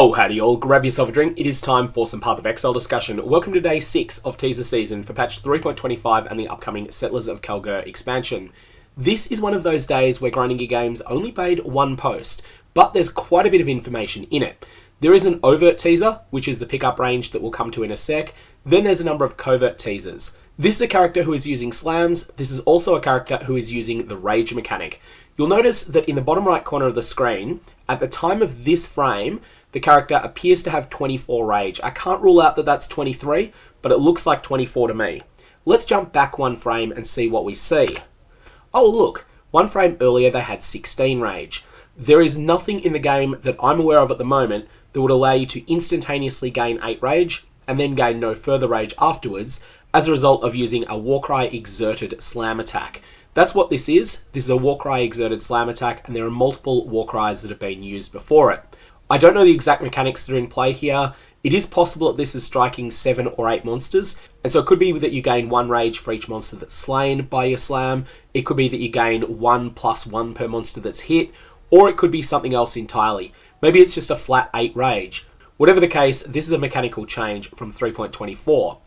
Oh, howdy all, grab yourself a drink. It is time for some PathOfExile discussion. Welcome to day 6 of teaser season for patch 3.25 and the upcoming Settlers of Kalguur expansion. This is one of those days where Grinding Gear Games only made one post, but there's quite a bit of information in it. There is an overt teaser, which is the pickup range that we'll come to in a sec. Then there's a number of covert teasers. This is a character who is using slams. This is also a character who is using the rage mechanic. You'll notice that in the bottom right corner of the screen, at the time of this frame, the character appears to have 24 rage. I can't rule out that that's 23, but it looks like 24 to me. Let's jump back one frame and see what we see. Oh look, one frame earlier they had 16 rage. There is nothing in the game that I'm aware of at the moment that would allow you to instantaneously gain 8 rage and then gain no further rage afterwards as a result of using a Warcry exerted slam attack. That's what this is. This is a Warcry exerted slam attack, and there are multiple Warcries that have been used before it. I don't know the exact mechanics that are in play here. It is possible that this is striking 7 or 8 monsters, and so it could be that you gain 1 rage for each monster that's slain by your slam. It could be that you gain 1+1 per monster that's hit, or it could be something else entirely. Maybe it's just a flat 8 rage. Whatever the case, this is a mechanical change from 3.24.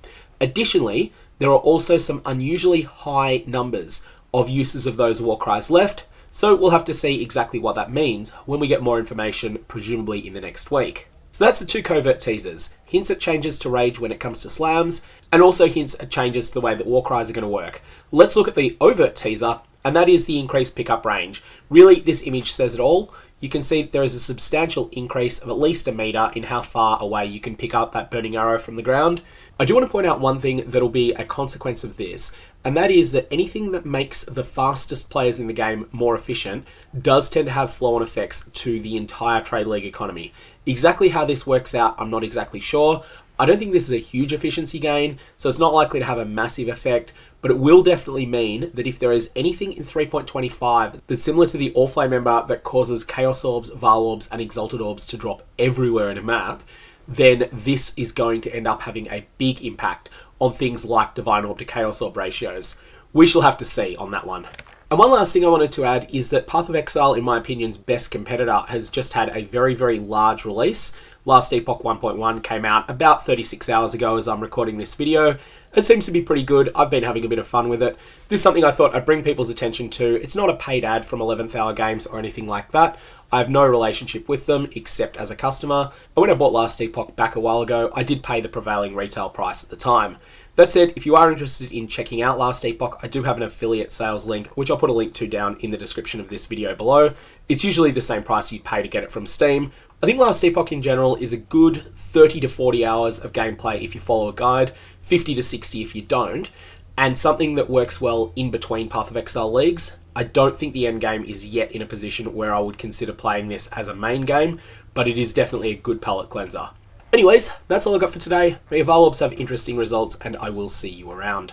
Additionally, there are also some unusually high numbers of uses of those Warcries left, so we'll have to see exactly what that means when we get more information, presumably in the next week. So that's the 2 covert teasers. Hints at changes to rage when it comes to slams, and also hints at changes to the way that Warcries are going to work. Let's look at the overt teaser, and that is the increased pickup range. Really, this image says it all. You can see there is a substantial increase of at least 1 meter in how far away you can pick up that burning arrow from the ground. I do want to point out one thing that'll be a consequence of this, and that is that anything that makes the fastest players in the game more efficient does tend to have flow-on effects to the entire Trade League economy. Exactly how this works out, I'm not exactly sure. I don't think this is a huge efficiency gain, so it's not likely to have a massive effect, but it will definitely mean that if there is anything in 3.25 that's similar to the Orphalane member that causes Chaos Orbs, Val Orbs, and Exalted Orbs to drop everywhere in a map, then this is going to end up having a big impact on things like Divine Orb to Chaos Orb ratios. We shall have to see on that one. And one last thing I wanted to add is that PathOfExile, in my opinion's best competitor, has just had a very, very large release. Last Epoch 1.1 came out about 36 hours ago as I'm recording this video. It seems to be pretty good. I've been having a bit of fun with it. This is something I thought I'd bring people's attention to. It's not a paid ad from 11th Hour Games or anything like that. I have no relationship with them except as a customer. And when I bought Last Epoch back a while ago, I did pay the prevailing retail price at the time. That said, if you are interested in checking out Last Epoch, I do have an affiliate sales link, which I'll put a link to down in the description of this video below. It's usually the same price you'd pay to get it from Steam. I think Last Epoch in general is a good 30 to 40 hours of gameplay if you follow a guide, 50 to 60 if you don't, and something that works well in between PathOfExile leagues. I don't think the end game is yet in a position where I would consider playing this as a main game, but it is definitely a good palate cleanser. Anyways, that's all I got for today. May your Val Orbs have interesting results, and I will see you around.